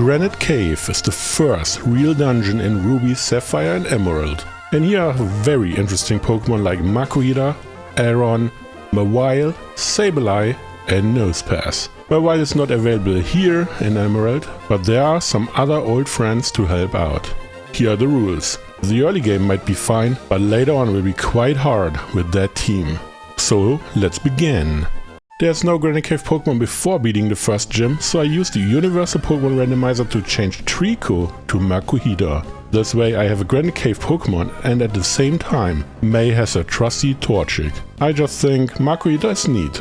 Granite Cave is the first real dungeon in Ruby, Sapphire and Emerald. And here are very interesting Pokemon like Makuhita, Aron, Mawhile, Sableye and Nosepass. Mawhile is not available here in Emerald, but there are some other old friends to help out. Here are the rules. The early game might be fine, but later on will be quite hard with that team. So let's begin. There's no Granite Cave Pokemon before beating the first gym, so I used the Universal Pokemon Randomizer to change Trico to Makuhita. This way I have a Granite Cave Pokemon and at the same time May has a trusty Torchic. I just think Makuhita is neat.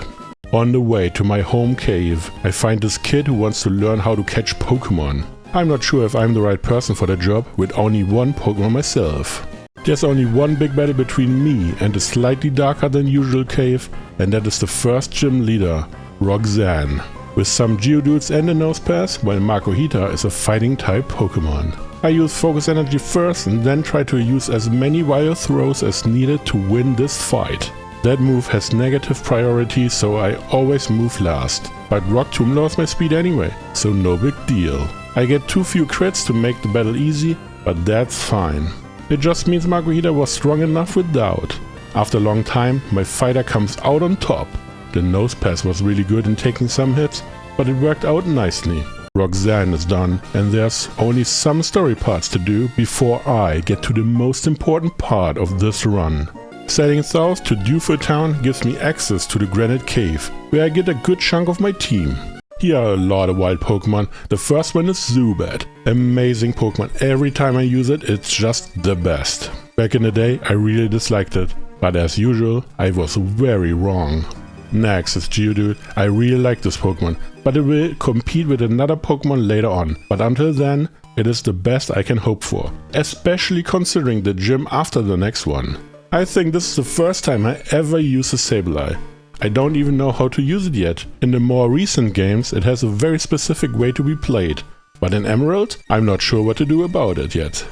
On the way to my home cave, I find this kid who wants to learn how to catch Pokemon. I'm not sure if I'm the right person for the job with only one Pokemon myself. There's only one big battle between me and a slightly darker than usual cave, and that is the first gym leader, Roxanne, with some Geodudes and a Nosepass, while Makuhita is a fighting type Pokemon. I use Focus Energy first and then try to use as many Wire Throws as needed to win this fight. That move has negative priority, so I always move last. But Rock Tomb lowers my speed anyway, so no big deal. I get too few crits to make the battle easy, but that's fine. It just means Makuhita was strong enough with doubt. After a long time, my fighter comes out on top. The Nosepass was really good in taking some hits, but it worked out nicely. Roxanne is done, and there's only some story parts to do before I get to the most important part of this run. Sailing south to Dewful Town gives me access to the Granite Cave, where I get a good chunk of my team. Here are a lot of wild Pokemon. The first one is Zubat. Amazing Pokemon. Every time I use it, it's just the best. Back in the day, I really disliked it, but as usual, I was very wrong. Next is Geodude. I really like this Pokemon, but it will compete with another Pokemon later on. But until then, it is the best I can hope for, especially considering the gym after the next one. I think this is the first time I ever use a Sableye. I don't even know how to use it yet. In the more recent games it has a very specific way to be played, but in Emerald I'm not sure what to do about it yet.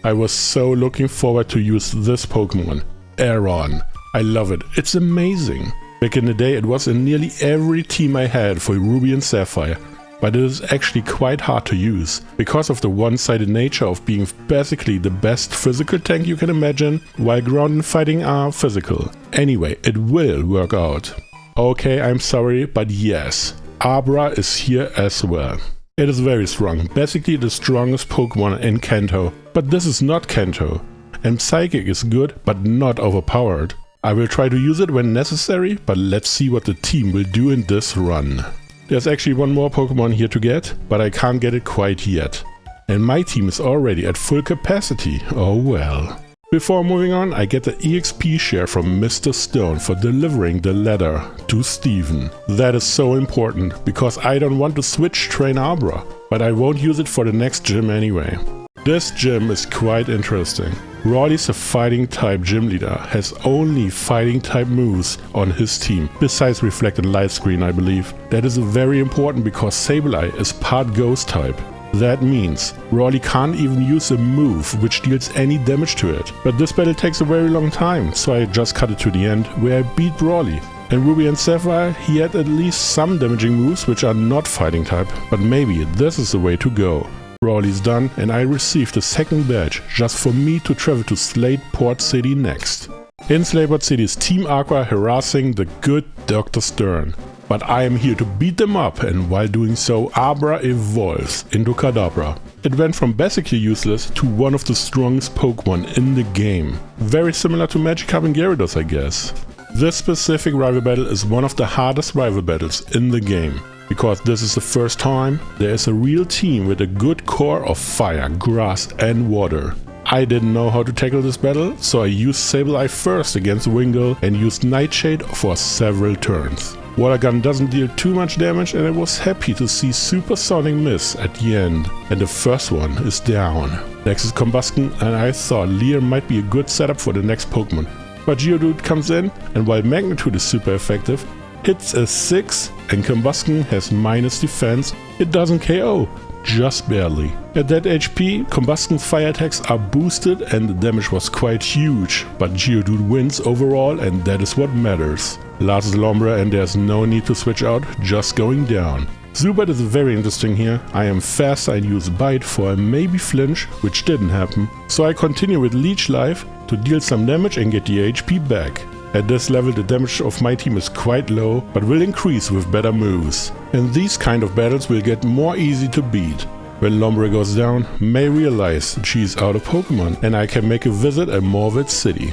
I was so looking forward to use this Pokemon, Aron. I love it, it's amazing. Back in the day it was in nearly every team I had for Ruby and Sapphire, but it is actually quite hard to use, because of the one-sided nature of being basically the best physical tank you can imagine, while ground and fighting are physical. Anyway, it will work out. Okay, I'm sorry, but yes, Abra is here as well. It is very strong, basically the strongest Pokemon in Kanto, but this is not Kanto. And Psychic is good, but not overpowered. I will try to use it when necessary, but let's see what the team will do in this run. There's actually one more Pokemon here to get, but I can't get it quite yet. And my team is already at full capacity, oh well. Before moving on, I get the EXP share from Mr. Stone for delivering the letter to Steven. That is so important, because I don't want to switch train Abra, but I won't use it for the next gym anyway. This gym is quite interesting. Rawley's a fighting type gym leader, has only fighting type moves on his team, besides Reflect and Light Screen I believe. That is very important because Sableye is part ghost type. That means Rawley can't even use a move which deals any damage to it. But this battle takes a very long time, so I just cut it to the end where I beat Rawley. In Ruby and Sapphire he had at least some damaging moves which are not fighting type, but maybe this is the way to go. Rawley's done and I received a second badge just for me to travel to Slateport City next. In Slateport City is Team Aqua harassing the good Dr. Stern. But I am here to beat them up, and while doing so Abra evolves into Kadabra. It went from basically useless to one of the strongest Pokemon in the game. Very similar to Magikarp and Gyarados I guess. This specific rival battle is one of the hardest rival battles in the game. Because this is the first time there is a real team with a good core of fire, grass and water. I didn't know how to tackle this battle, so I used Sableye first against Wingull and used Nightshade for several turns. Water Gun doesn't deal too much damage and I was happy to see Supersonic miss at the end. And the first one is down. Next is Combustion and I thought Leer might be a good setup for the next Pokemon. But Geodude comes in and while Magnitude is super effective, hits a 6 and Combustion has minus defense, it doesn't KO, just barely. At that HP, Combustion's fire attacks are boosted and the damage was quite huge, but Geodude wins overall and that is what matters. Last is Lombra and there's no need to switch out, just going down. Zubat is very interesting here. I am fast, I use Bite for a maybe flinch, which didn't happen. So I continue with Leech Life to deal some damage and get the HP back. At this level the damage of my team is quite low, but will increase with better moves. And these kind of battles will get more easy to beat. When Lombre goes down, May realize she's out of Pokemon and I can make a visit at Morvet City.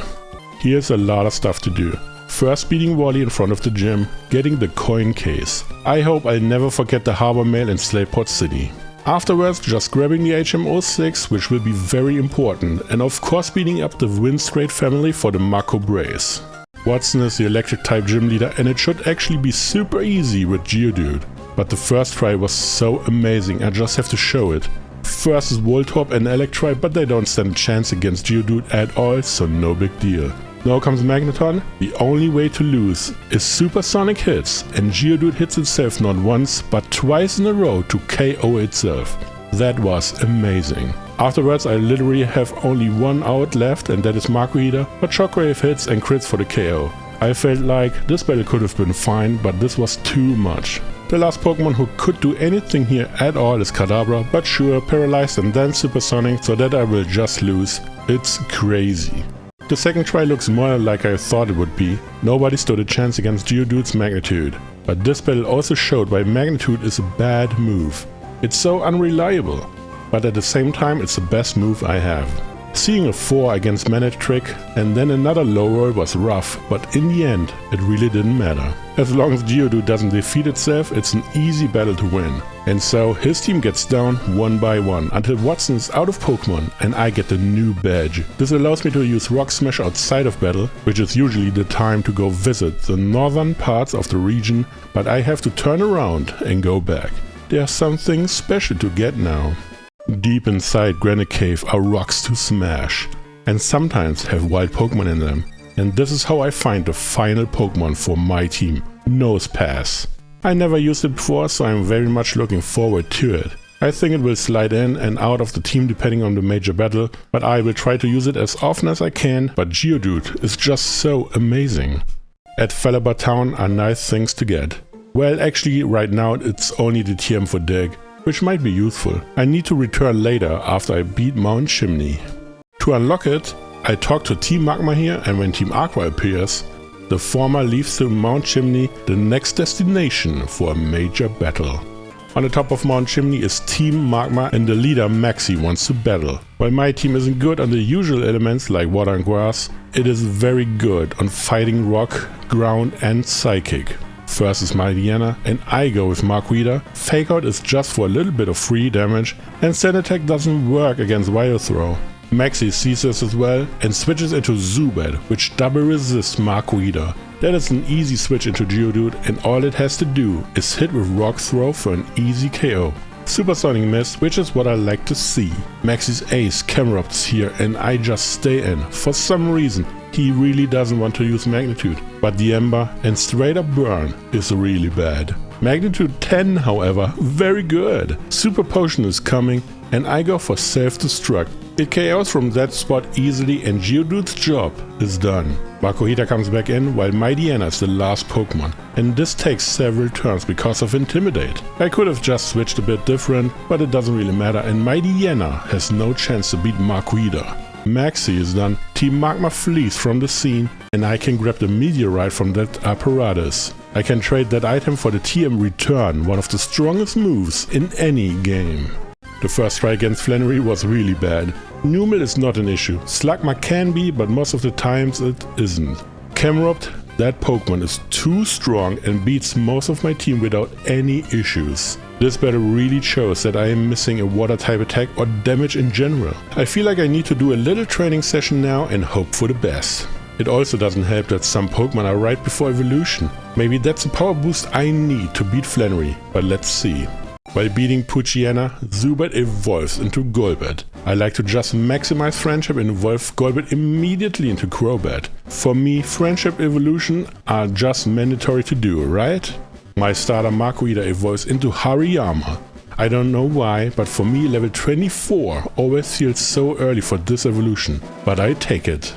Here's a lot of stuff to do. First beating Wally in front of the gym, getting the coin case. I hope I'll never forget the Harbor Mail in Slateport City. Afterwards just grabbing the HM06, which will be very important, and of course beating up the Windstraight family for the Mako Brace. Watson is the electric type gym leader and it should actually be super easy with Geodude. But the first try was so amazing, I just have to show it. First is Voltorb and Electrike, but they don't stand a chance against Geodude at all, so no big deal. Now comes Magneton. The only way to lose is supersonic hits, and Geodude hits itself not once but twice in a row to KO itself. That was amazing. Afterwards I literally have only one out left and that is Makuhita, but Shockwave hits and crits for the KO. I felt like this battle could have been fine, but this was too much. The last Pokemon who could do anything here at all is Kadabra, but sure, paralyzed and then supersonic, so that I will just lose. It's crazy. The second try looks more like I thought it would be. Nobody stood a chance against Geodude's Magnitude. But this battle also showed why Magnitude is a bad move. It's so unreliable, but at the same time it's the best move I have. Seeing a 4 against Manectric and then another low roll was rough, but in the end it really didn't matter. As long as Geodude doesn't defeat itself, it's an easy battle to win. And so his team gets down one by one until Watson is out of Pokemon and I get the new badge. This allows me to use Rock Smash outside of battle, which is usually the time to go visit the northern parts of the region, but I have to turn around and go back. There's something special to get now. Deep inside Granite Cave are rocks to smash, and sometimes have wild Pokemon in them. And this is how I find the final Pokemon for my team, Nosepass. I never used it before, so I'm very much looking forward to it. I think it will slide in and out of the team depending on the major battle, but I will try to use it as often as I can, but Geodude is just so amazing. At Falabar Town are nice things to get. Well, actually right now it's only the TM for Dig, which might be useful. I need to return later after I beat Mount Chimney. To unlock it, I talk to Team Magma here, and when Team Aqua appears, the former leaves to Mount Chimney, the next destination for a major battle. On the top of Mount Chimney is Team Magma and the leader Maxi wants to battle. While my team isn't good on the usual elements like water and grass, it is very good on fighting rock, ground and psychic. First is Mightyena and I go with Makuhita. Fake Out is just for a little bit of free damage and Sand Attack doesn't work against Wild Throw. Maxi sees this as well and switches into Zubat, which double resists Makuhita. That is an easy switch into Geodude and all it has to do is hit with Rock Throw for an easy KO. Supersonic Mist, which is what I like to see. Maxi's Ace Camerupts here and I just stay in. For some reason he really doesn't want to use Magnitude, but the Ember and straight up Burn is really bad. Magnitude 10 however, very good. Super Potion is coming and I go for Self-Destruct. It KOs from that spot easily and Geodude's job is done. Makuhita comes back in while Mightyena is the last Pokemon, and this takes several turns because of Intimidate. I could have just switched a bit different, but it doesn't really matter and Mightyena has no chance to beat Makuhita. Maxi is done, Team Magma flees from the scene and I can grab the meteorite from that apparatus. I can trade that item for the TM Return, one of the strongest moves in any game. The first try against Flannery was really bad. Numel is not an issue, Slugma can be, but most of the times it isn't. Camerupt, that Pokemon is too strong and beats most of my team without any issues. This battle really shows that I am missing a water type attack or damage in general. I feel like I need to do a little training session now and hope for the best. It also doesn't help that some Pokemon are right before evolution. Maybe that's a power boost I need to beat Flannery, but let's see. While beating Poochyena, Zubat evolves into Golbat. I like to just maximize Friendship and evolve Golbat immediately into Crobat. For me, Friendship evolution are just mandatory to do, right? My starter Makuhita evolves into Hariyama. I don't know why, but for me level 24 always feels so early for this evolution, but I take it.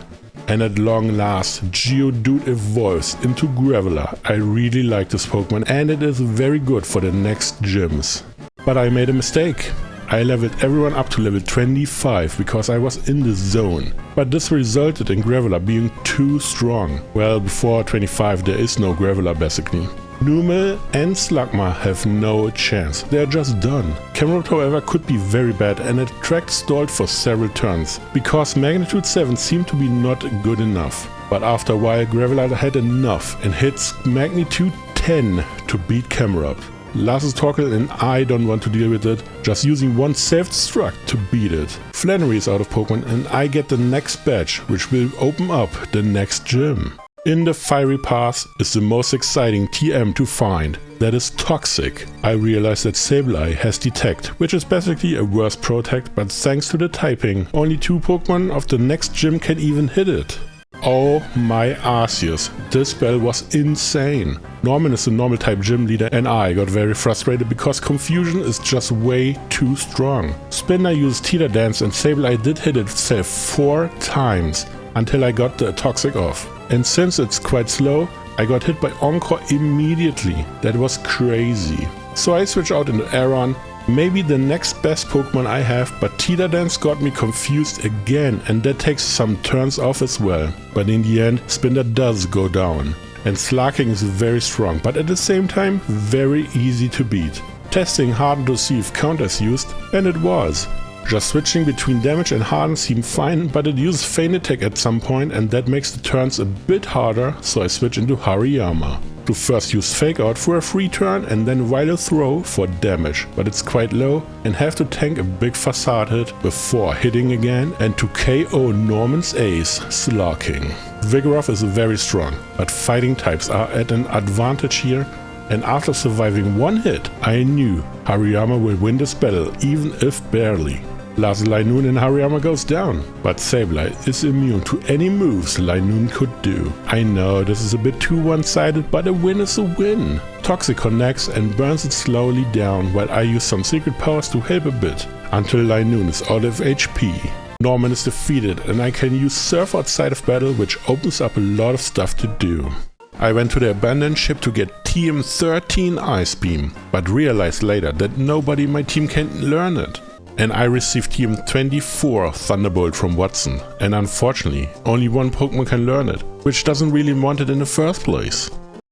And at long last, Geodude evolves into Graveler. I really like this Pokemon and it is very good for the next gyms. But I made a mistake. I leveled everyone up to level 25 because I was in the zone. But this resulted in Graveler being too strong. Well, before 25 there is no Graveler basically. Numel and Slugma have no chance, they are just done. Camerupt however could be very bad and it track stalled for several turns, because magnitude 7 seemed to be not good enough. But after a while Graveler had enough and hits magnitude 10 to beat Camerupt. Last is Torkoal and I don't want to deal with it, just using one self-destruct to beat it. Flannery is out of Pokemon and I get the next badge, which will open up the next gym. In the Fiery Pass is the most exciting TM to find, that is Toxic. I realized that Sableye has Detect, which is basically a worse Protect, but thanks to the typing, only 2 Pokemon of the next gym can even hit it. Oh my Arceus, this battle was insane. Norman is the normal type gym leader and I got very frustrated because Confusion is just way too strong. Spinner used Teeter Dance and Sableye did hit itself 4 times until I got the Toxic off. And since it's quite slow, I got hit by Encore immediately. That was crazy. So I switch out into Aron, maybe the next best Pokemon I have, but Teeter Dance got me confused again and that takes some turns off as well. But in the end, Spinner does go down. And Slarking is very strong, but at the same time, very easy to beat. Testing hardened to see if counter is used, and it was. Just switching between damage and harden seemed fine, but it uses Feint Attack at some point and that makes the turns a bit harder, so I switch into Hariyama. To first use Fake Out for a free turn and then Vital Throw for damage, but it's quite low and have to tank a big facade hit before hitting again and to KO Norman's ace, Slocking. Vigoroth is very strong, but fighting types are at an advantage here. And after surviving 1 hit, I knew Hariyama will win this battle, even if barely. Last Linoon and Hariyama goes down, but Sableye is immune to any moves Linoon could do. I know this is a bit too one-sided, but a win is a win. Toxic connects and burns it slowly down while I use some secret powers to help a bit, until Linoon is out of HP. Norman is defeated and I can use Surf outside of battle, which opens up a lot of stuff to do. I went to the abandoned ship to get TM13 Ice Beam, but realized later that nobody in my team can learn it. And I received TM24 Thunderbolt from Watson, and unfortunately only 1 Pokemon can learn it, which doesn't really want it in the first place.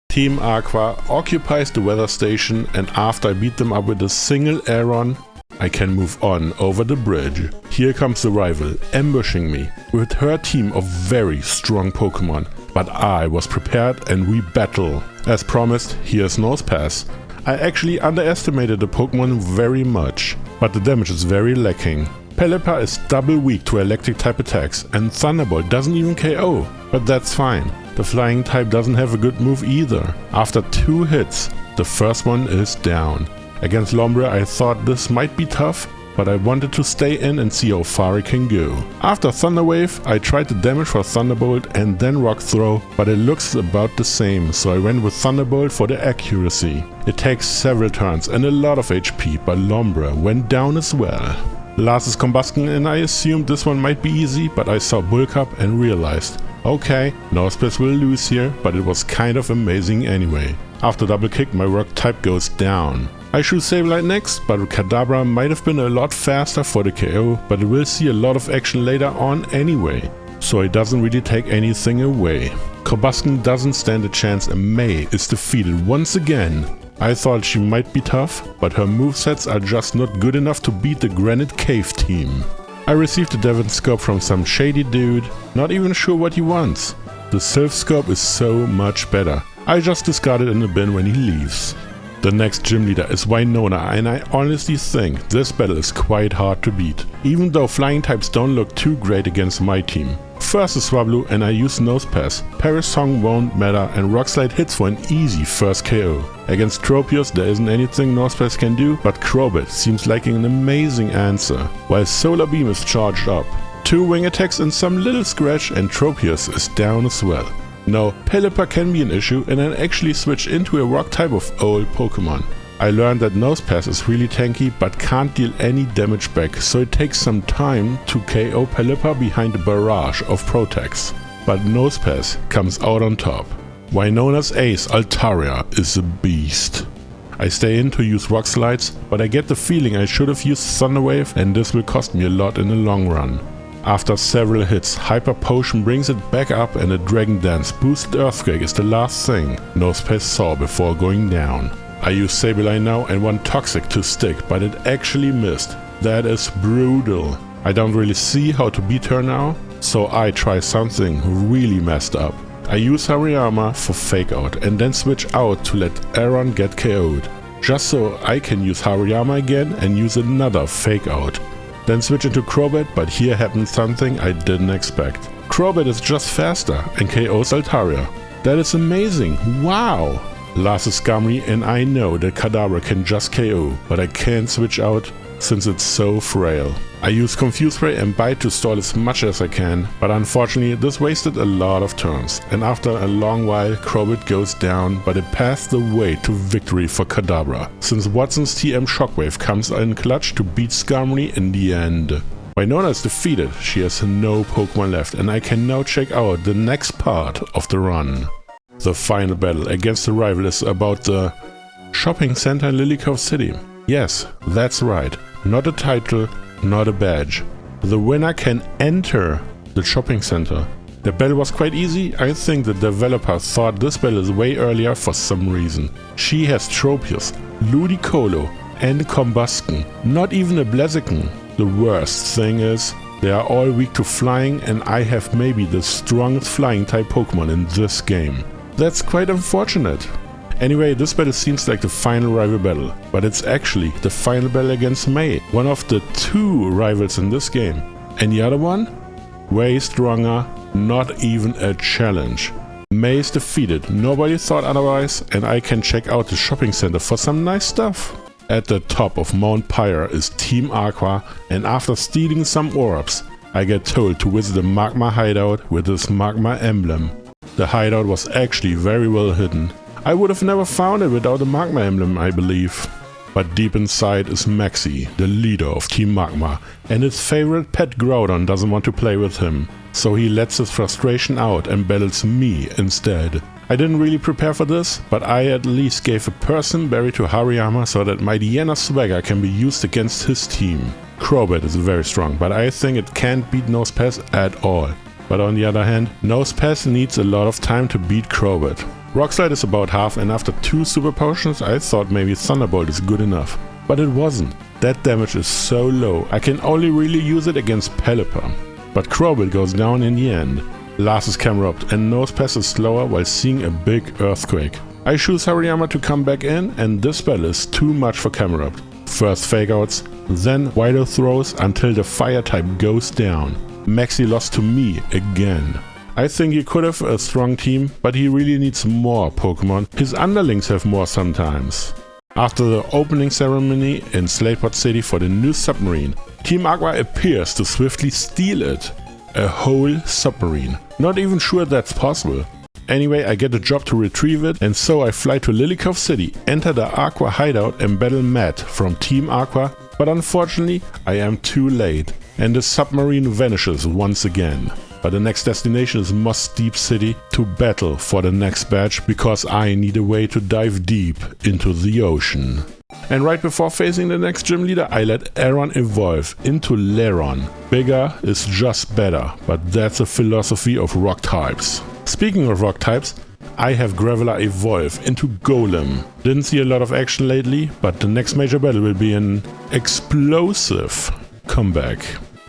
Team Aqua occupies the weather station and after I beat them up with a single Aron, I can move on over the bridge. Here comes the rival, ambushing me, with her team of very strong Pokemon. But I was prepared and we battle. As promised, here's Nosepass. I actually underestimated the Pokemon very much, but the damage is very lacking. Pelipper is double weak to electric type attacks and Thunderbolt doesn't even KO, but that's fine. The flying type doesn't have a good move either. After 2 hits, the first one is down. Against Lombre I thought this might be tough, but I wanted to stay in and see how far it can go. After Thunder Wave, I tried the damage for Thunderbolt and then Rock Throw, but it looks about the same, so I went with Thunderbolt for the accuracy. It takes several turns and a lot of HP, but Lombre went down as well. Last is Combustion and I assumed this one might be easy, but I saw Bulk Up and realized, okay, Nosepass will lose here, but it was kind of amazing anyway. After double kick my rock type goes down. I shoot Sableye next, but Kadabra might have been a lot faster for the KO, but it will see a lot of action later on anyway, so it doesn't really take anything away. Combustion doesn't stand a chance and May is defeated once again. I thought she might be tough, but her movesets are just not good enough to beat the Granite Cave team. I received a Devon Scope from some shady dude, not even sure what he wants. The Sylph Scope is so much better. I just discard it in the bin when he leaves. The next gym leader is Winona and I honestly think this battle is quite hard to beat, even though flying types don't look too great against my team. First is Swablu and I use Nosepass. Paris Song won't matter and Rock Slide hits for an easy first KO. Against Tropius there isn't anything Nosepass can do, but Crobat seems like an amazing answer, while Solar Beam is charged up. 2 wing attacks and some little scratch and Tropius is down as well. No, Pelipper can be an issue and I actually switched into a rock type of old Pokemon. I learned that Nosepass is really tanky but can't deal any damage back, so it takes some time to KO Pelipper behind a barrage of Protects. but Nosepass comes out on top. Winona's ace Altaria is a beast. I stay in to use Rock Slides, but I get the feeling I should have used Thunder Wave and this will cost me a lot in the long run. After several hits, Hyper Potion brings it back up and a Dragon Dance boosted Earthquake is the last thing Nosepass saw before going down. I use Sableye now and want Toxic to stick, but it actually missed. That is brutal. I don't really see how to beat her now, so I try something really messed up. I use Hariyama for Fake Out and then switch out to let Aron get KO'd, just so I can use Hariyama again and use another Fake Out. Then switch into Crobat, but here happened something I didn't expect. Crobat is just faster and KOs Altaria. That is amazing, wow! Last is Skarmory and I know that Kadabra can just KO, but I can't switch out since it's so frail. I use Confuse Ray and Bite to stall as much as I can, but unfortunately this wasted a lot of turns, and after a long while Crobat goes down, but it passed the way to victory for Kadabra, since Watson's TM Shockwave comes in clutch to beat Skarmory in the end. Winona is defeated, she has no Pokemon left, and I can now check out the next part of the run. The final battle against the rival is about the shopping center in Lily Cove City. Yes, that's right, not a title, not a badge. The winner can enter the shopping center. The battle was quite easy. I think the developer thought this battle is way earlier for some reason. She has Tropius, Ludicolo and Combusken, not even a Blaziken. The worst thing is, they are all weak to flying and I have maybe the strongest flying type Pokemon in this game. That's quite unfortunate. Anyway, this battle seems like the final rival battle, but it's actually the final battle against May, one of the two rivals in this game. And the other one? Way stronger, not even a challenge. May is defeated, nobody thought otherwise, and I can check out the shopping center for some nice stuff. At the top of Mount Pyre is Team Aqua, and after stealing some orbs, I get told to visit the Magma hideout with this Magma emblem. The hideout was actually very well hidden. I would have never found it without the Magma emblem, I believe. But deep inside is Maxi, the leader of Team Magma, and his favorite pet Groudon doesn't want to play with him. So he lets his frustration out and battles me instead. I didn't really prepare for this, but I at least gave a Person Berry to Hariyama so that my Diana Swagger can be used against his team. Crobat is very strong, but I think it can't beat Nosepass at all. But on the other hand, Nosepass needs a lot of time to beat Crobat. Rock Slide is about half, and after 2 Super Potions I thought maybe Thunderbolt is good enough. But it wasn't. That damage is so low, I can only really use it against Pelipper. But Crobat goes down in the end. Last is Camerupt and Nosepass is slower while seeing a big Earthquake. I choose Hariyama to come back in and this battle is too much for Camerupt. First Fake Outs, then Wild Throws until the Fire type goes down. Maxi lost to me again. I think he could have a strong team, but he really needs more Pokemon. His underlings have more sometimes. After the opening ceremony in Slateport City for the new submarine, Team Aqua appears to swiftly steal it. A whole submarine. Not even sure that's possible. Anyway, I get the job to retrieve it, and so I fly to Lily Cove City, enter the Aqua hideout and battle Matt from Team Aqua, but unfortunately I am too late, and the submarine vanishes once again. But the next destination is Moss Deep City to battle for the next badge, because I need a way to dive deep into the ocean. And right before facing the next gym leader, I let Aron evolve into Leron. Bigger is just better, but that's a philosophy of rock types. Speaking of rock types, I have Graveler evolve into Golem. Didn't see a lot of action lately, but the next major battle will be an explosive comeback.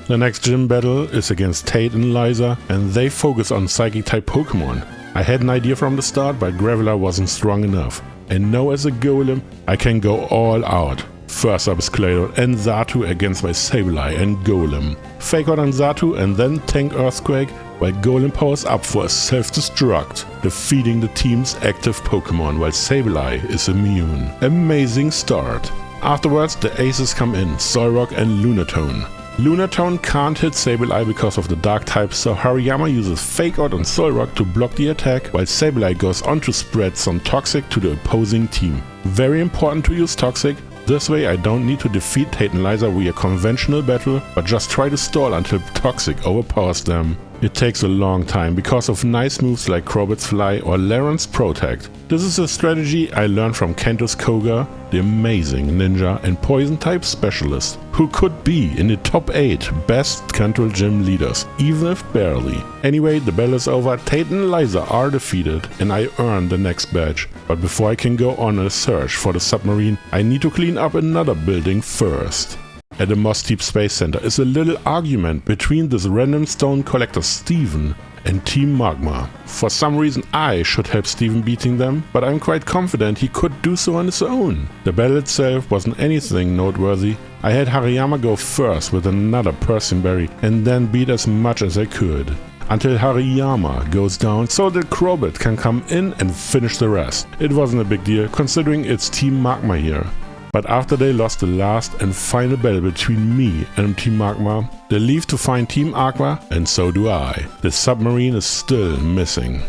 The next gym battle is against Tate and Liza, and they focus on Psychic type Pokemon. I had an idea from the start, but Graveler wasn't strong enough. And now as a Golem, I can go all out. First up is Claydol and Xatu against my Sableye and Golem. Fake Out on Xatu and then tank Earthquake, while Golem powers up for a self-destruct, defeating the team's active Pokemon while Sableye is immune. Amazing start. Afterwards the aces come in, Solrock and Lunatone. Lunatone can't hit Sableye because of the dark type, so Hariyama uses Fake Out on Solrock to block the attack, while Sableye goes on to spread some Toxic to the opposing team. Very important to use Toxic, this way I don't need to defeat Tate and Liza via conventional battle, but just try to stall until Toxic overpowers them. It takes a long time because of nice moves like Crobat's Fly or Laron's Protect. This is a strategy I learned from Kanto's Kyogre, the amazing ninja and poison type specialist, who could be in the top 8 best Kanto gym leaders, even if barely. Anyway, the battle is over, Tate and Liza are defeated and I earn the next badge. But before I can go on a search for the submarine, I need to clean up another building first. At the Moss Deep Space Center is a little argument between this random stone collector Steven and Team Magma. For some reason I should help Steven beating them, but I'm quite confident he could do so on his own. The battle itself wasn't anything noteworthy. I had Hariyama go first with another Persian berry and then beat as much as I could. Until Hariyama goes down so that Crobat can come in and finish the rest. It wasn't a big deal considering it's Team Magma here. But after they lost the last and final battle between me and Team Magma, they leave to find Team Aqua, and so do I. The submarine is still missing.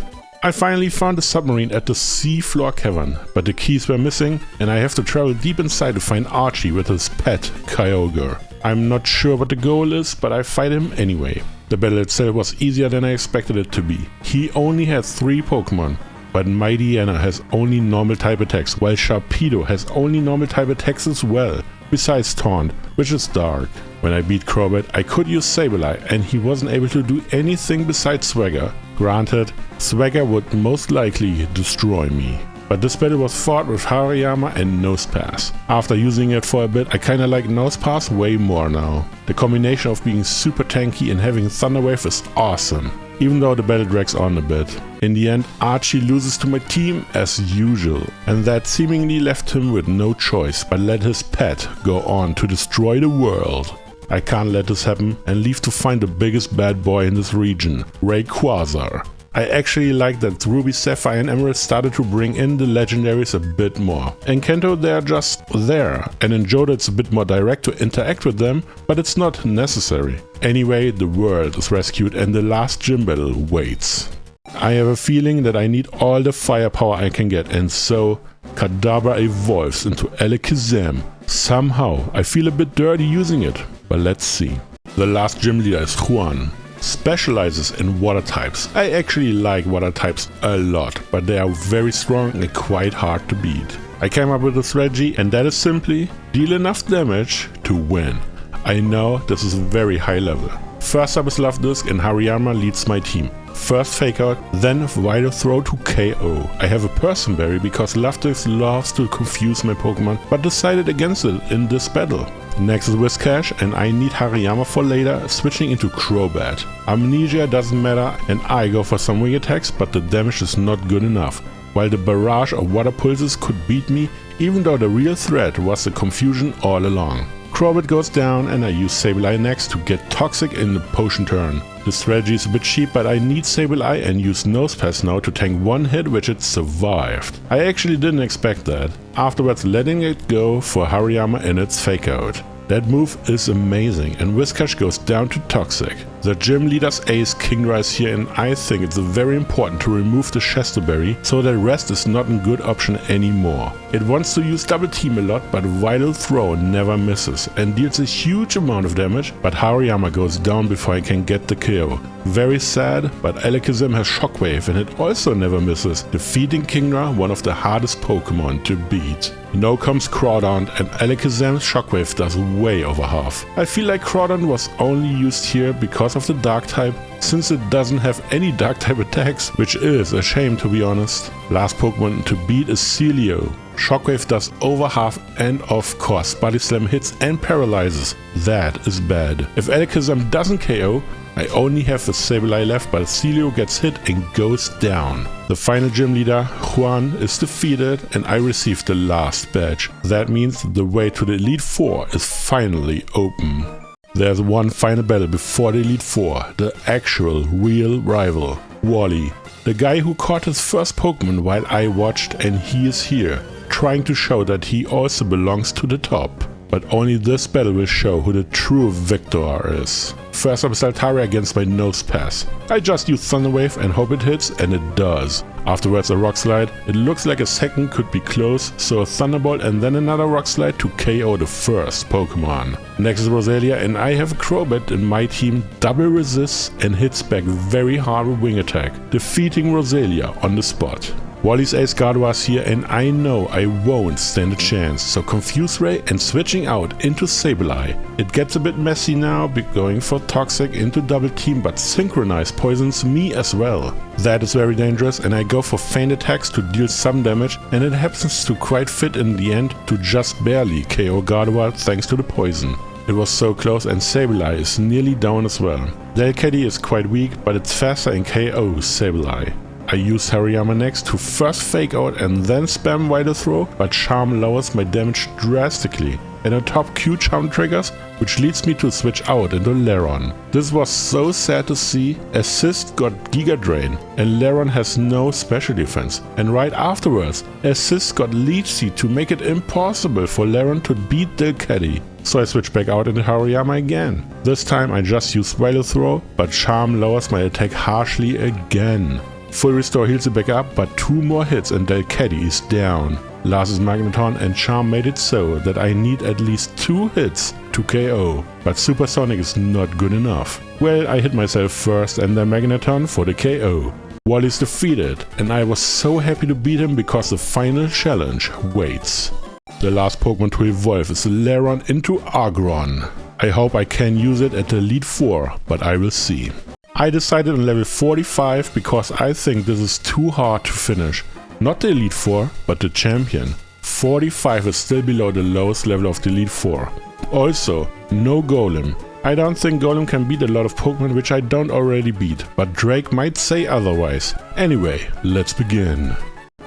I finally found the submarine at the seafloor cavern, but the keys were missing and I have to travel deep inside to find Archie with his pet Kyogre. I'm not sure what the goal is, but I fight him anyway. The battle itself was easier than I expected it to be. He only had 3 Pokemon. But Mightyena has only normal type attacks, while Sharpedo has only normal type attacks as well, besides Taunt, which is dark. When I beat Crobat, I could use Sableye and he wasn't able to do anything besides Swagger. Granted, Swagger would most likely destroy me. But this battle was fought with Hariyama and Nosepass. After using it for a bit, I kinda like Nosepass way more now. The combination of being super tanky and having Thunder Wave is awesome, even though the battle drags on a bit. In the end, Archie loses to my team as usual, and that seemingly left him with no choice but let his pet go on to destroy the world. I can't let this happen and leave to find the biggest bad boy in this region, Rayquaza. I actually like that Ruby, Sapphire and Emerald started to bring in the legendaries a bit more. In Kanto they're just there, and in Johto it's a bit more direct to interact with them, but it's not necessary. Anyway, the world is rescued and the last gym battle waits. I have a feeling that I need all the firepower I can get, and so Kadabra evolves into Alakazam. Somehow I feel a bit dirty using it, but let's see. The last gym leader is Juan. Specializes in water types. I actually like water types a lot, but they are very strong and quite hard to beat. I came up with a strategy, and that is simply deal enough damage to win. I know this is very high level. First up is Love Disc and Hariyama leads my team. First Fake Out, then Vital Throw to KO. I have a Person Berry because Love Disc loves to confuse my Pokemon, but decided against it in this battle. Next is Whiscash, and I need Hariyama for later, switching into Crobat. Amnesia doesn't matter and I go for some wing attacks, but the damage is not good enough. While the barrage of water pulses could beat me, even though the real threat was the confusion all along. Crobat goes down and I use Sableye next to get Toxic in the potion turn. The strategy is a bit cheap, but I need Sableye and use Nosepass now to tank one hit which it survived. I actually didn't expect that. Afterwards letting it go for Hariyama in its Fake Out. That move is amazing and Whiscash goes down to Toxic. The gym leader's ace Kingdra is here and I think it's very important to remove the Chesterberry so that rest is not a good option anymore. It wants to use double team a lot, but Vital Throw never misses and deals a huge amount of damage, but Hariyama goes down before I can get the KO. Very sad, but Alakazam has Shockwave and it also never misses, defeating Kingdra, one of the hardest Pokemon to beat. Now comes Crawdaunt and Alakazam's Shockwave does way over half. I feel like Crawdaunt was only used here because of the Dark type, since it doesn't have any Dark type attacks, which is a shame to be honest. Last Pokemon to beat is Celio. Shockwave does over half and of course Body Slam hits and paralyzes. That is bad. If Alakazam doesn't KO, I only have the Sableye left, but Celio gets hit and goes down. The final gym leader, Juan, is defeated and I receive the last badge. That means the way to the Elite Four is finally open. There's one final battle before the Elite Four, the actual real rival, Wally. The guy who caught his first Pokemon while I watched, and he is here, trying to show that he also belongs to the top. But only this battle will show who the true victor is. First up is Altaria against my Nosepass. I just use Thunder Wave and hope it hits, and it does. Afterwards a Rock Slide. It looks like a second could be close, so a Thunderbolt and then another Rock Slide to KO the first Pokemon. Next is Roselia, and I have a Crobat in my team, double resists and hits back very hard with Wing Attack, defeating Roselia on the spot. Wally's Ace Gardevoir's here, and I know I won't stand a chance, so Confuse Ray and switching out into Sableye. It gets a bit messy now, going for Toxic into Double Team, but Synchronize poisons me as well. That is very dangerous, and I go for Feint Attacks to deal some damage, and it happens to quite fit in the end to just barely KO Gardevoir thanks to the poison. It was so close, and Sableye is nearly down as well. Delcatty is quite weak, but it's faster and KOs Sableye. I use Hariyama next to first Fake Out and then spam Wild Throw, but Charm lowers my damage drastically. And on top Q Charm triggers, which leads me to switch out into Laron. This was so sad to see. Assist got Giga Drain and Laron has no special defense. And right afterwards, Assist got Leech Seed to make it impossible for Laron to beat Delcatty. So I switch back out into Hariyama again. This time I just use Wild Throw, but Charm lowers my attack harshly again. Full Restore heals it back up, but 2 more hits and Delcatty is down. Last is Magneton, and Charm made it so that I need at least 2 hits to KO, but Supersonic is not good enough. Well, I hit myself first and then Magneton for the KO. Wally's defeated, and I was so happy to beat him because the final challenge waits. The last Pokemon to evolve is Laron into Aggron. I hope I can use it at the Elite 4, but I will see. I decided on level 45 because I think this is too hard to finish. Not the Elite 4, but the Champion. 45 is still below the lowest level of the Elite 4. Also, no Golem. I don't think Golem can beat a lot of Pokemon which I don't already beat, but Drake might say otherwise. Anyway, let's begin.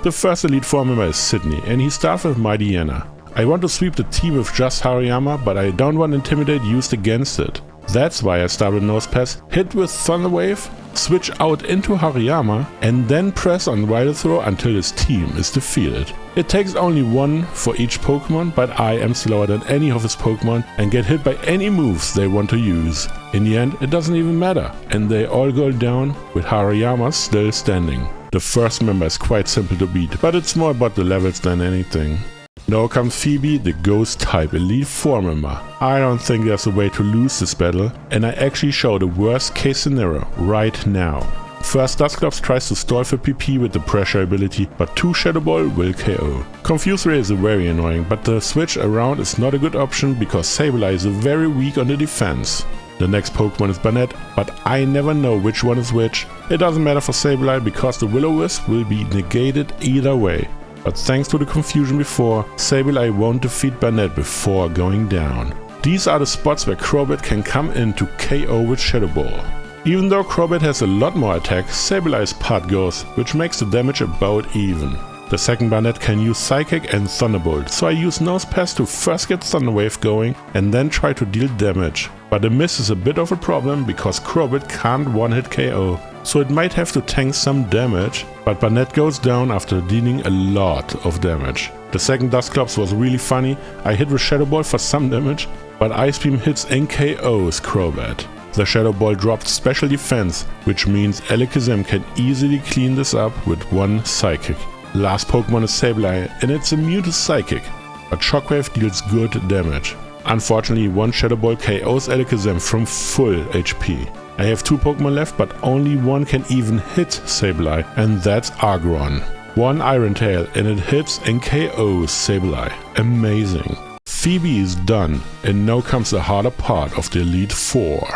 The first Elite 4 member is Sydney, and he starts with Mightyena. I want to sweep the team with just Hariyama, but I don't want Intimidate used against it. That's why I start with Nosepass, hit with Thunder Wave, switch out into Hariyama, and then press on Wild Throw until his team is defeated. It takes only 1 for each Pokemon, but I am slower than any of his Pokemon and get hit by any moves they want to use. In the end, it doesn't even matter, and they all go down with Hariyama still standing. The first member is quite simple to beat, but it's more about the levels than anything. Now comes Phoebe, the Ghost type Elite 4 member. I don't think there's a way to lose this battle, and I actually show the worst case scenario right now. First, Dusclops tries to stall for PP with the pressure ability, but 2 Shadow Ball will KO. Confuse Ray is very annoying, but the switch around is not a good option because Sableye is very weak on the defense. The next Pokemon is Banette, but I never know which one is which. It doesn't matter for Sableye because the Will-O-Wisp will be negated either way. But thanks to the confusion before, Sableye won't defeat Banette before going down. These are the spots where Crobat can come in to KO with Shadow Ball. Even though Crobat has a lot more attack, Sableye's part goes, which makes the damage about even. The second Banette can use Psychic and Thunderbolt, so I use Nosepass to first get Thunder Wave going and then try to deal damage. But the miss is a bit of a problem because Crobat can't one-hit KO, so it might have to tank some damage, but Banette goes down after dealing a lot of damage. The second Dusclops was really funny. I hit with Shadow Ball for some damage, but Ice Beam hits and KOs Crobat. The Shadow Ball dropped special defense, which means Alakazam can easily clean this up with 1 Psychic. Last Pokemon is Sableye, and it's immune to Psychic, but Shockwave deals good damage. Unfortunately, 1 Shadow Ball KOs Alakazam from full HP. I have 2 Pokemon left, but only 1 can even hit Sableye, and that's Aggron. 1 Iron Tail, and it hits and KOs Sableye. Amazing. Phoebe is done, and now comes the harder part of the Elite 4.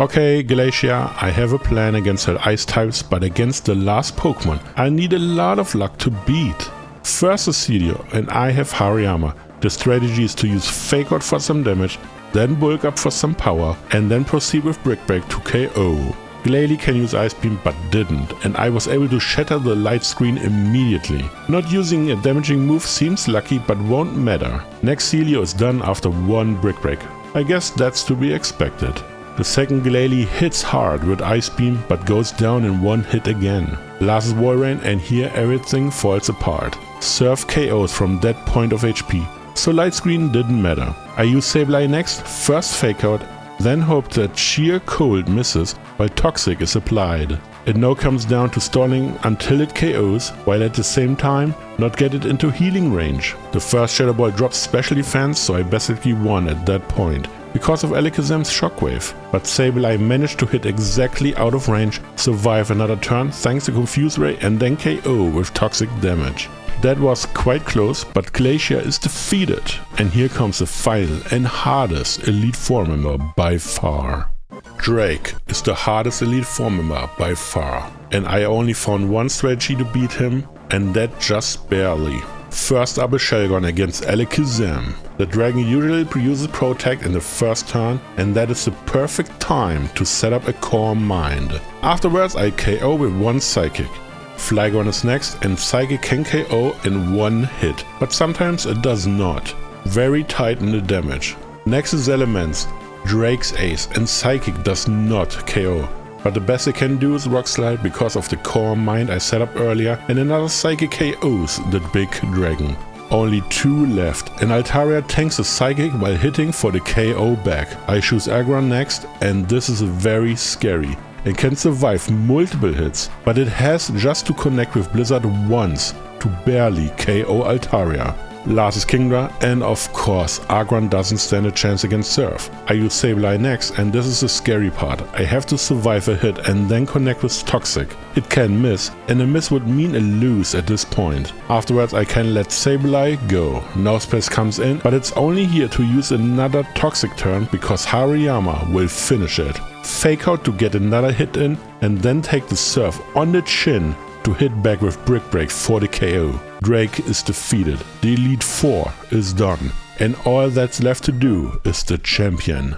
Okay, Glacia, I have a plan against her ice types, but against the last Pokemon, I need a lot of luck to beat. First is Helios, and I have Hariyama. The strategy is to use Fake Out for some damage, then bulk up for some power, and then proceed with Brick Break to KO. Glalie can use Ice Beam but didn't, and I was able to shatter the light screen immediately. Not using a damaging move seems lucky but won't matter. Next Helios is done after 1 Brick Break. I guess that's to be expected. The second Glalie hits hard with Ice Beam but goes down in 1 hit again. Last is Walrein, and here everything falls apart. Surf KOs from that point of HP, so light screen didn't matter. I use Sableye next, first Fake Out, then hope that sheer cold misses while toxic is applied. It now comes down to stalling until it KOs, while at the same time not get it into healing range. The first Shadow Ball drops special defense, so I basically won at that point because of Alakazam's Shockwave. But Sableye managed to hit exactly out of range, survive another turn thanks to Confuse Ray, and then KO with toxic damage. That was quite close, but Glacia is defeated. And here comes the final and hardest Elite Four member by far. Drake is the hardest Elite Four member by far, and I only found one strategy to beat him, and that just barely. First up is Shelgon against Alakazam. The dragon usually produces Protect in the first turn, and that is the perfect time to set up a Core Mind. Afterwards I KO with one Psychic. Flygon is next, and Psychic can KO in one hit, but sometimes it does not. Very tight in the damage. Next is Elements. Drake's Ace and Psychic does not KO, but the best it can do is Rock Slide because of the Core Mind I set up earlier, and another Psychic KOs the big dragon. Only 2 left, and Altaria tanks the Psychic while hitting for the KO back. I choose Abra next, and this is very scary. It can survive multiple hits, but it has just to connect with Blizzard once to barely KO Altaria. Last is Kingdra, and of course Agron doesn't stand a chance against Surf. I use Sableye next, and this is the scary part. I have to survive a hit and then connect with Toxic. It can miss, and a miss would mean a lose at this point. Afterwards I can let Sableye go. Nosepass comes in, but it's only here to use another Toxic turn because Hariyama will finish it. Fake out to get another hit in, and then take the Surf on the chin to hit back with Brick Break for the KO. Drake is defeated, the Elite Four is done, and all that's left to do is the champion.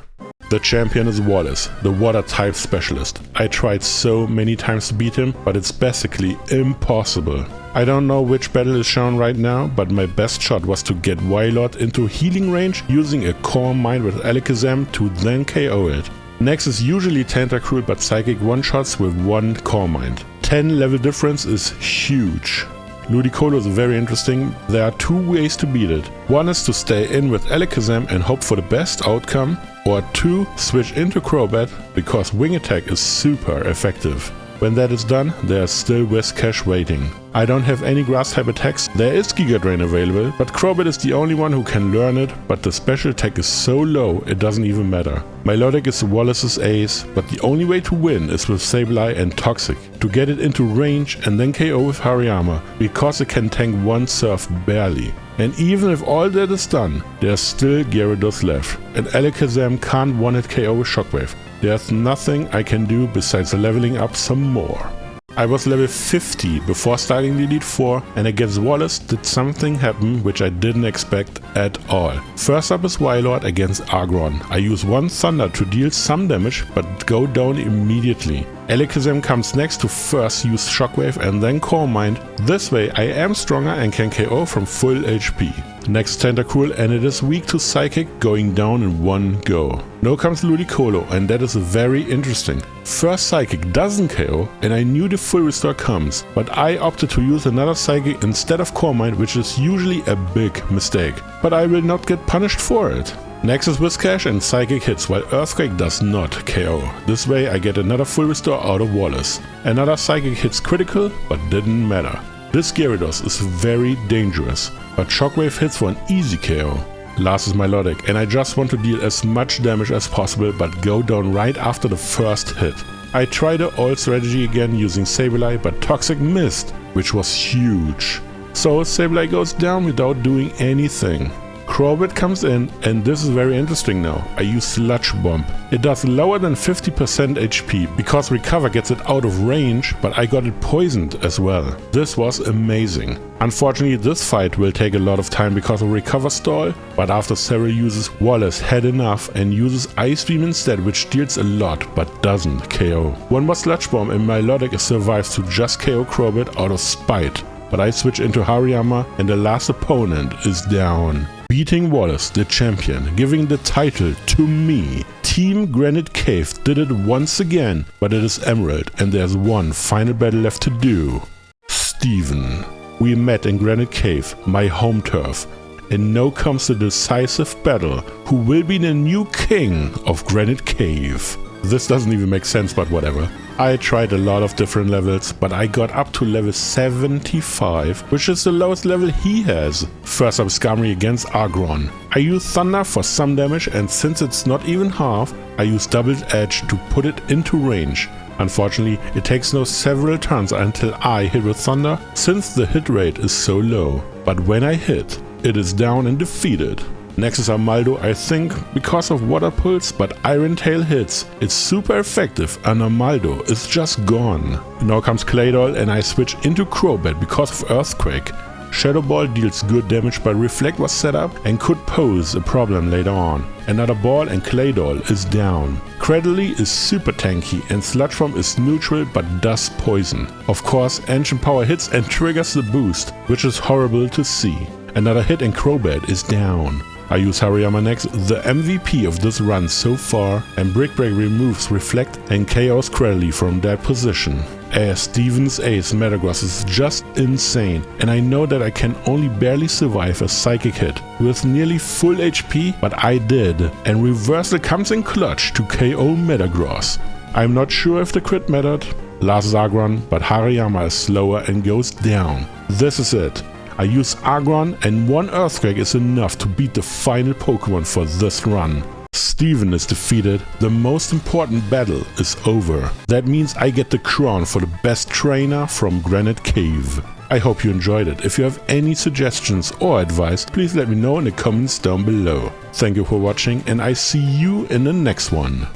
The champion is Wallace, the water type specialist. I tried so many times to beat him, but it's basically impossible. I don't know which battle is shown right now, but my best shot was to get Wailord into healing range using a Core Mind with Alakazam to then KO it. Next is usually Tentacruel, but Psychic one-shots with one Core Mind. 10 level difference is huge. Ludicolo is very interesting. There are 2 ways to beat it. One is to stay in with Alakazam and hope for the best outcome, or 2, switch into Crobat because Wing Attack is super effective. When that is done, there's still Whiscash waiting. I don't have any grass type attacks. There is Giga Drain available, but Crobat is the only one who can learn it, but the special attack is so low it doesn't even matter. Milotic is Wallace's ace, but the only way to win is with Sableye and Toxic, to get it into range and then KO with Hariyama, because it can tank one Surf barely. And even if all that is done, there's still Gyarados left, and Alakazam can't one-hit KO with Shockwave. There's nothing I can do besides leveling up some more. I was level 50 before starting the Elite Four, and against Wallace did something happen which I didn't expect at all. First up is Wailord against Agron. I use one Thunder to deal some damage but go down immediately. Alakazam comes next to first use Shockwave and then Core Mind. This way I am stronger and can KO from full HP. Next Tentacruel, and it is weak to Psychic, going down in one go. Now comes Ludicolo, and that is very interesting. First Psychic doesn't KO, and I knew the full restore comes, but I opted to use another Psychic instead of Core Mind, which is usually a big mistake. But I will not get punished for it. Next is Whiscash, and Psychic hits while Earthquake does not KO. This way I get another full restore out of Wallace. Another Psychic hits critical, but didn't matter. This Gyarados is very dangerous, but Shockwave hits for an easy KO. Last is Milotic, and I just want to deal as much damage as possible but go down right after the first hit. I tried the old strategy again using Sableye, but Toxic missed, which was huge. So Sableye goes down without doing anything. Crobat comes in, and this is very interesting now. I use Sludge Bomb. It does lower than 50% HP because Recover gets it out of range, but I got it poisoned as well. This was amazing. Unfortunately, this fight will take a lot of time because of Recover stall, but after several uses, Wallace had enough and uses Ice Beam instead, which deals a lot but doesn't KO. One more Sludge Bomb and Milotic survives to just KO Crobat out of spite. But I switch into Hariyama and the last opponent is down. Beating Wallace, the champion, giving the title to me. Team Granite Cave did it once again, but it is Emerald and there's one final battle left to do. Steven. We met in Granite Cave, my home turf. and now comes the decisive battle. Who will be the new king of Granite Cave? This doesn't even make sense, but whatever. I tried a lot of different levels, but I got up to level 75, which is the lowest level he has. First up, Skarmory against Aron. I use Thunder for some damage, and since it's not even half, I use Double Edge to put it into range. Unfortunately, it takes now several turns until I hit with Thunder, since the hit rate is so low. But when I hit, it is down and defeated. Next is Armaldo, I think because of Water Pulse, but Iron Tail hits. It's super effective and Armaldo is just gone. Now comes Claydol and I switch into Crobat because of Earthquake. Shadow Ball deals good damage, but Reflect was set up and could pose a problem later on. Another ball and Claydol is down. Cradily is super tanky and Sludge Bomb is neutral but does poison. Of course, Ancient Power hits and triggers the boost, which is horrible to see. Another hit and Crobat is down. I use Hariyama next, the MVP of this run so far, and Brick Break removes Reflect and Chaos Cradily from that position. As Steven's Ace Metagross is just insane, and I know that I can only barely survive a Psychic hit with nearly full HP, but I did, and Reversal comes in clutch to KO Metagross. I'm not sure if the crit mattered. Last is Aron, but Hariyama is slower and goes down. This is it. I use Aron and one Earthquake is enough to beat the final Pokemon for this run. Steven is defeated, the most important battle is over. That means I get the crown for the best trainer from Granite Cave. I hope you enjoyed it. If you have any suggestions or advice, please let me know in the comments down below. Thank you for watching and I see you in the next one.